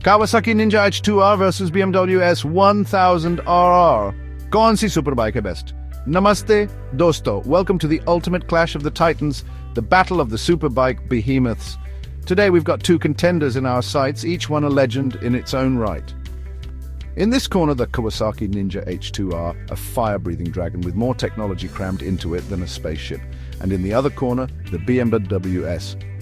Kawasaki Ninja h2r versus BMW s1000rr. कौन सी superbike है best? Namaste, dosto. Welcome to the ultimate clash of the titans, the battle of the superbike behemoths. Today we've got two contenders in our sights, each one a legend in its own right. In this corner, the Kawasaki Ninja h2r, a fire-breathing dragon with more technology crammed into it than a spaceship. And in the other corner, the BMW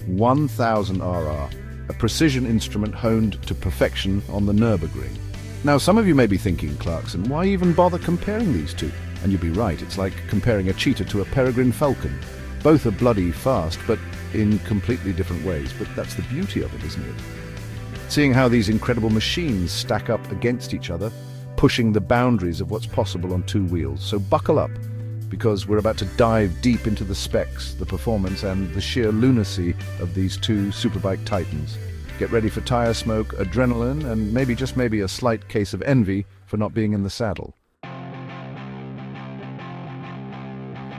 s1000rr, a precision instrument honed to perfection on the Nürburgring. Now, some of you may be thinking, Clarkson, why even bother comparing these two? And you'd be right, it's like comparing a cheetah to a peregrine falcon. Both are bloody fast, but in completely different ways. But that's the beauty of it, isn't it? Seeing how these incredible machines stack up against each other, pushing the boundaries of what's possible on two wheels. So buckle up, because we're about to dive deep into the specs, the performance, and the sheer lunacy of these two superbike titans. Get ready for tire smoke, adrenaline, and maybe, just maybe, a slight case of envy for not being in the saddle.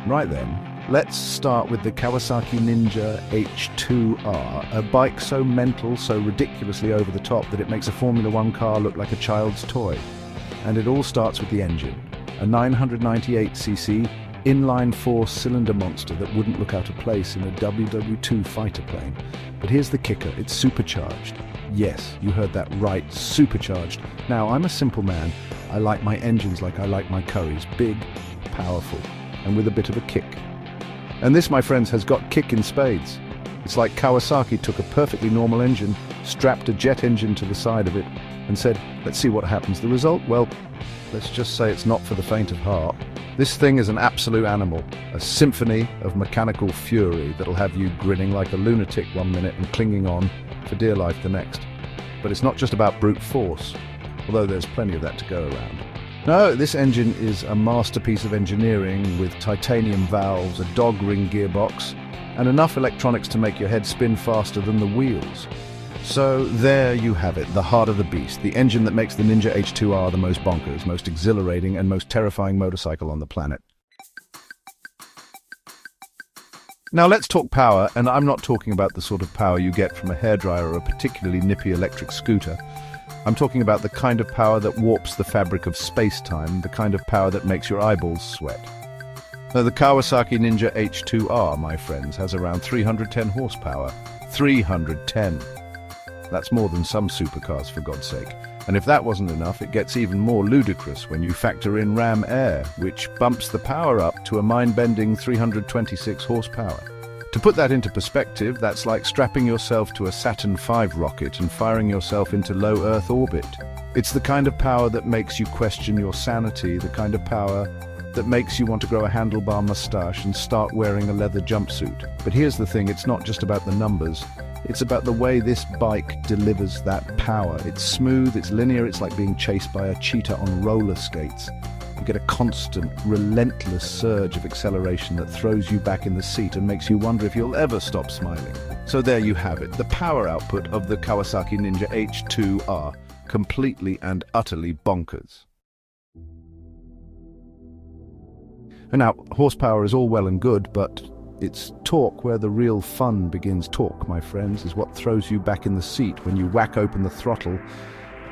Right then, let's start with the Kawasaki Ninja h2r, a bike so mental, so ridiculously over the top that it makes a Formula One car look like a child's toy. And it all starts with the engine, a 998cc inline four-cylinder monster that wouldn't look out of place in a WW2 fighter plane. But here's the kicker, it's supercharged. Yes, you heard that right, supercharged. Now, I'm a simple man. I like my engines like I like my curries, big, powerful, and with a bit of a kick. And this, my friends, has got kick in spades. It's like Kawasaki took a perfectly normal engine, strapped a jet engine to the side of it, and said, let's see what happens. The result? Well, let's just say it's not for the faint of heart. This thing is an absolute animal, a symphony of mechanical fury that'll have you grinning like a lunatic one minute and clinging on for dear life the next. But it's not just about brute force, although there's plenty of that to go around. No, this engine is a masterpiece of engineering with titanium valves, a dog ring gearbox, and enough electronics to make your head spin faster than the wheels. So there you have it, the heart of the beast, the engine that makes the Ninja h2r the most bonkers, most exhilarating, and most terrifying motorcycle on the planet. Now let's talk power, and I'm not talking about the sort of power you get from a hairdryer or a particularly nippy electric scooter. I'm talking about the kind of power that warps the fabric of space-time, the kind of power that makes your eyeballs sweat. Now, the Kawasaki Ninja h2r, my friends, has around 310 horsepower. 310! That's more than some supercars, for God's sake. And if that wasn't enough, it gets even more ludicrous when you factor in Ram Air, which bumps the power up to a mind-bending 326 horsepower. To put that into perspective, that's like strapping yourself to a Saturn V rocket and firing yourself into low Earth orbit. It's the kind of power that makes you question your sanity, the kind of power that makes you want to grow a handlebar mustache and start wearing a leather jumpsuit. But here's the thing, it's not just about the numbers. It's about the way this bike delivers that power. It's smooth, it's linear, it's like being chased by a cheetah on roller skates. You get a constant, relentless surge of acceleration that throws you back in the seat and makes you wonder if you'll ever stop smiling. So there you have it, the power output of the Kawasaki Ninja h2r, completely and utterly bonkers. And now, horsepower is all well and good, but it's torque where the real fun begins. Torque, my friends, is what throws you back in the seat when you whack open the throttle.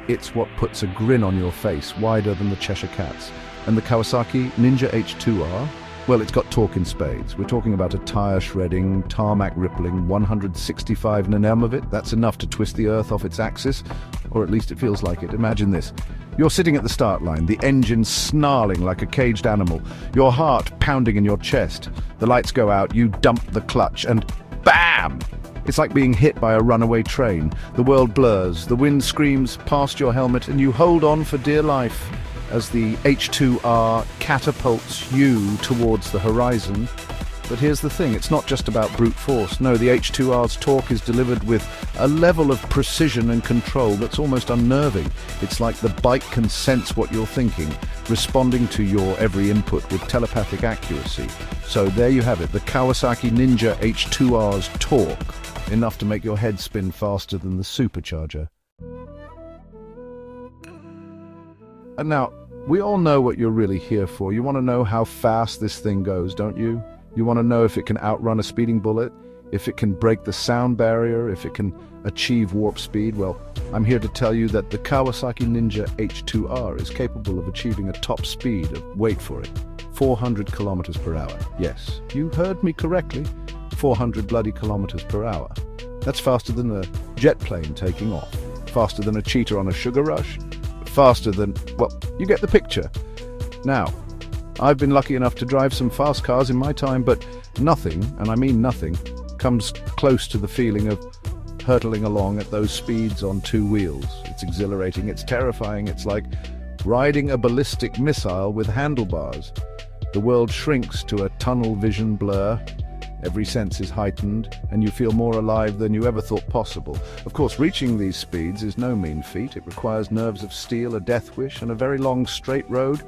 It's what puts a grin on your face, wider than the Cheshire Cat's. And the Kawasaki Ninja h2r, well, it's got torque in spades. We're talking about a tire-shredding, tarmac-rippling 165 Nm of it. That's enough to twist the Earth off its axis, or at least it feels like it. Imagine this. You're sitting at the start line, the engine snarling like a caged animal, your heart pounding in your chest. The lights go out, you dump the clutch, and BAM! It's like being hit by a runaway train. The world blurs, the wind screams past your helmet, and you hold on for dear life as the h2r catapults you towards the horizon. But here's the thing, it's not just about brute force. No, the h2r's torque is delivered with a level of precision and control that's almost unnerving. It's like the bike can sense what you're thinking, responding to your every input with telepathic accuracy. So there you have it, the Kawasaki Ninja h2r's torque, enough to make your head spin faster than the supercharger. And now, we all know what you're really here for. You want to know how fast this thing goes, don't you? You want to know if it can outrun a speeding bullet? if it can break the sound barrier, if it can achieve warp speed, well, I'm here to tell you that the Kawasaki Ninja h2r is capable of achieving a top speed of, wait for it, 400 kilometers per hour. Yes, you heard me correctly, 400 bloody kilometers per hour. That's faster than a jet plane taking off, faster than a cheetah on a sugar rush, faster than, well, you get the picture. Now, I've been lucky enough to drive some fast cars in my time, but nothing, and I mean nothing, comes close to the feeling of hurtling along at those speeds on two wheels. It's exhilarating, it's terrifying, it's like riding a ballistic missile with handlebars. The world shrinks to a tunnel vision blur, every sense is heightened, and you feel more alive than you ever thought possible. Of course, reaching these speeds is no mean feat. It requires nerves of steel, a death wish, and a very long straight road.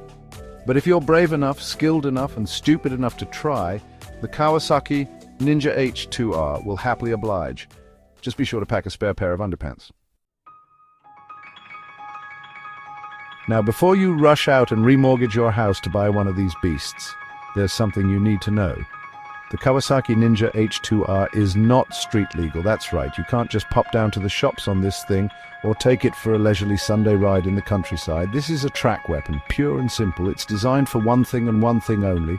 But if you're brave enough, skilled enough, and stupid enough to try, the Kawasaki Ninja h2r will happily oblige. Just be sure to pack a spare pair of underpants. Now, before you rush out and remortgage your house to buy one of these beasts, there's something you need to know. The Kawasaki Ninja h2r is not street legal. That's right, you can't just pop down to the shops on this thing or take it for a leisurely Sunday ride in the countryside. This is a track weapon, pure and simple. It's designed for one thing and one thing only,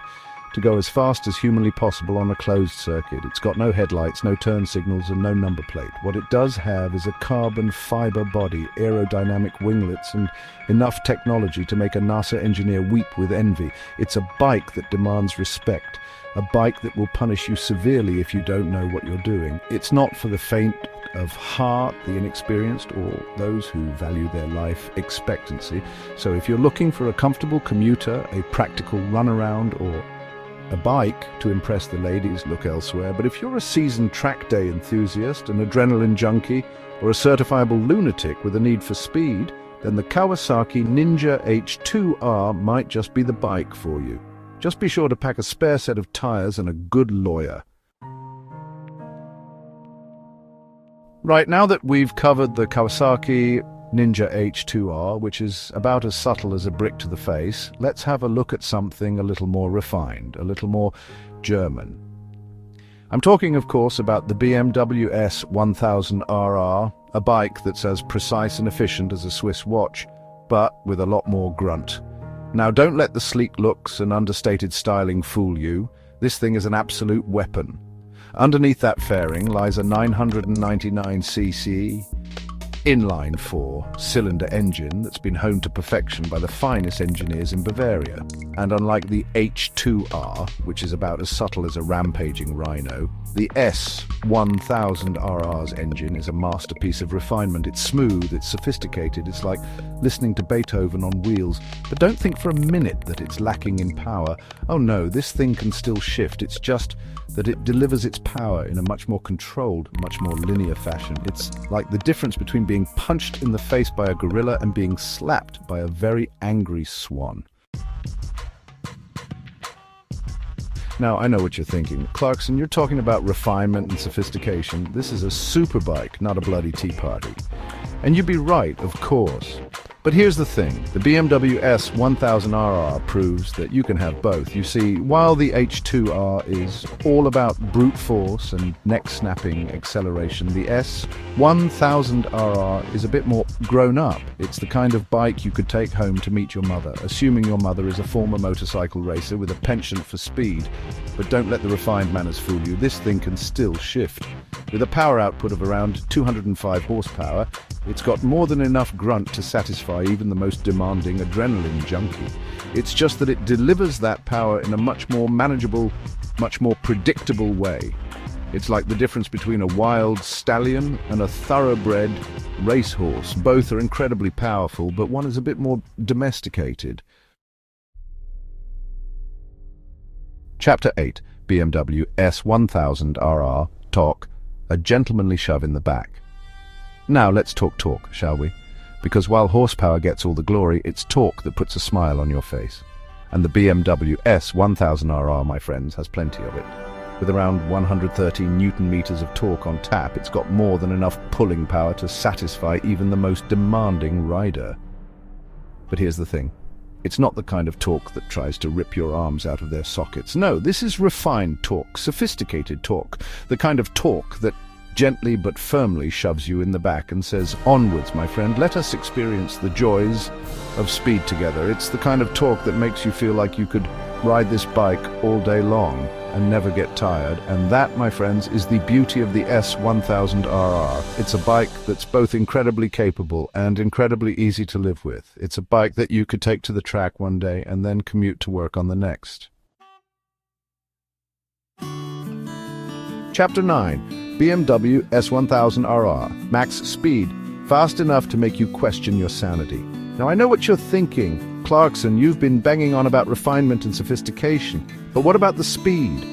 to go as fast as humanly possible on a closed circuit. It's got no headlights, no turn signals, and no number plate. What it does have is a carbon fiber body, aerodynamic winglets, and enough technology to make a NASA engineer weep with envy. It's a bike that demands respect, a bike that will punish you severely if you don't know what you're doing. It's not for the faint of heart, the inexperienced, or those who value their life expectancy. So if you're looking for a comfortable commuter, a practical runaround, or a bike to impress the ladies, look elsewhere. But if you're a seasoned track day enthusiast, an adrenaline junkie, or a certifiable lunatic with a need for speed, then the Kawasaki Ninja h2r might just be the bike for you. Just be sure to pack a spare set of tires and a good lawyer. Right, now that we've covered the Kawasaki Ninja h2r, which is about as subtle as a brick to the face, let's have a look at something a little more refined, a little more German. I'm talking, of course, about the BMW s1000rr, a bike that's as precise and efficient as a Swiss watch, but with a lot more grunt. Now, don't let the sleek looks and understated styling fool you. This thing is an absolute weapon. Underneath that fairing lies a 999cc inline 4-cylinder engine that's been honed to perfection by the finest engineers in Bavaria. And unlike the h2r, which is about as subtle as a rampaging rhino, the s1000rr's engine is a masterpiece of refinement. It's smooth, it's sophisticated, it's like listening to Beethoven on wheels. But don't think for a minute that it's lacking in power. Oh no, this thing can still shift. It's just that it delivers its power in a much more controlled, much more linear fashion. It's like the difference between being punched in the face by a gorilla and being slapped by a very angry swan. Now, I know what you're thinking. Clarkson, you're talking about refinement and sophistication. This is a super bike, not a bloody tea party. And you'd be right, of course. But here's the thing, the BMW s1000rr proves that you can have both. You see, while the h2r is all about brute force and neck-snapping acceleration, the s1000rr is a bit more grown up. It's the kind of bike you could take home to meet your mother, assuming your mother is a former motorcycle racer with a penchant for speed. But don't let the refined manners fool you, this thing can still shift. With a power output of around 205 horsepower, it's got more than enough grunt to satisfy even the most demanding adrenaline junkie. It's just that it delivers that power in a much more manageable, much more predictable way. It's like the difference between a wild stallion and a thoroughbred racehorse. Both are incredibly powerful, but one is a bit more domesticated. Chapter 8, BMW s1000rr Talk, a gentlemanly shove in the back. Now let's talk, shall we? Because while horsepower gets all the glory, it's torque that puts a smile on your face. And the BMW s1000rr, my friends, has plenty of it. With around 113 Newton-meters of torque on tap, it's got more than enough pulling power to satisfy even the most demanding rider. But here's the thing. It's not the kind of torque that tries to rip your arms out of their sockets. No, this is refined torque, sophisticated torque, the kind of torque that gently but firmly shoves you in the back and says, "Onwards, my friend, let us experience the joys of speed together." It's the kind of torque that makes you feel like you could ride this bike all day long and never get tired. And that, my friends, is the beauty of the s1000rr. It's a bike that's both incredibly capable and incredibly easy to live with. It's a bike that you could take to the track one day and then commute to work on the next. Chapter 9. BMW s1000rr. Max speed, fast enough to make you question your sanity. Now I know what you're thinking. Clarkson, you've been banging on about refinement and sophistication, but what about the speed?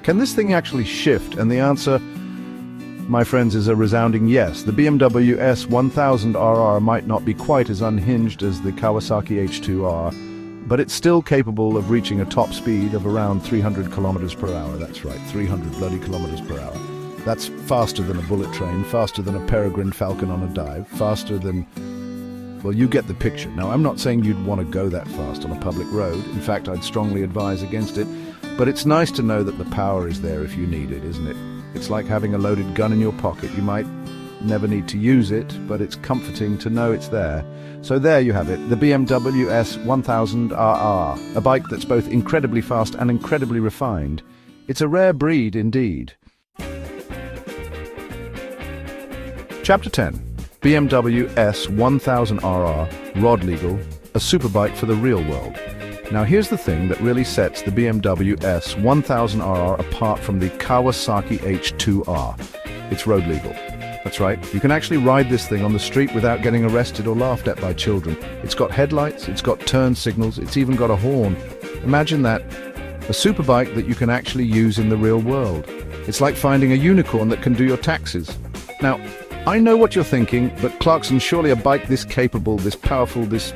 Can this thing actually shift? And the answer, my friends, is a resounding yes. The BMW s1000rr might not be quite as unhinged as the Kawasaki h2r, but it's still capable of reaching a top speed of around 300 kilometers per hour. That's right, 300 bloody kilometers per hour. That's faster than a bullet train, faster than a peregrine falcon on a dive, faster than... well, you get the picture. Now, I'm not saying you'd want to go that fast on a public road. In fact, I'd strongly advise against it. But it's nice to know that the power is there if you need it, isn't it? It's like having a loaded gun in your pocket. You might never need to use it, but it's comforting to know it's there. So there you have it, the BMW s1000rr, a bike that's both incredibly fast and incredibly refined. It's a rare breed indeed. Chapter 10. BMW s1000rr, rod legal, a superbike for the real world. Now here's the thing that really sets the BMW s1000rr apart from the Kawasaki h2r. It's road legal. That's right, you can actually ride this thing on the street without getting arrested or laughed at by children. It's got headlights, it's got turn signals, it's even got a horn. Imagine that, a superbike that you can actually use in the real world. It's like finding a unicorn that can do your taxis. Now, I know what you're thinking, but Clarkson, surely a bike this capable, this powerful, this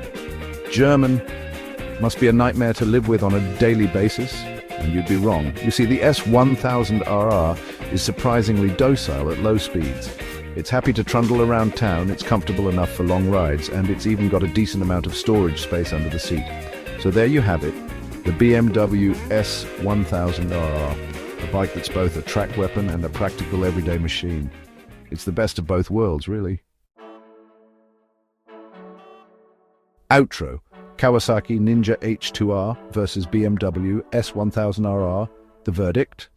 German, must be a nightmare to live with on a daily basis? And you'd be wrong. You see, the s1000rr is surprisingly docile at low speeds. It's happy to trundle around town, it's comfortable enough for long rides, and it's even got a decent amount of storage space under the seat. So there you have it, the BMW s1000rr, a bike that's both a track weapon and a practical everyday machine. It's the best of both worlds, really. Outro. Kawasaki Ninja h2r versus BMW s1000rr. The verdict?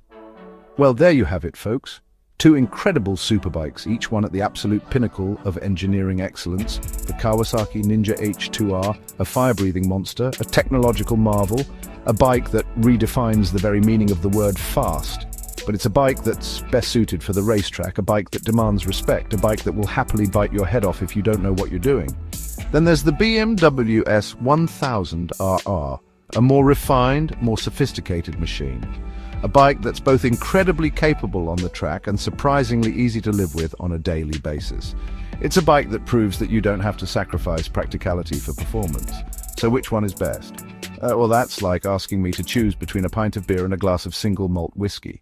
Well, there you have it, folks. Two incredible superbikes, each one at the absolute pinnacle of engineering excellence. The Kawasaki Ninja h2r, a fire-breathing monster, a technological marvel, a bike that redefines the very meaning of the word fast. But it's a bike that's best suited for the racetrack, a bike that demands respect, a bike that will happily bite your head off if you don't know what you're doing. Then there's the BMW s1000rr, a more refined, more sophisticated machine. A bike that's both incredibly capable on the track and surprisingly easy to live with on a daily basis. It's a bike that proves that you don't have to sacrifice practicality for performance. So which one is best? Well, that's like asking me to choose between a pint of beer and a glass of single malt whiskey.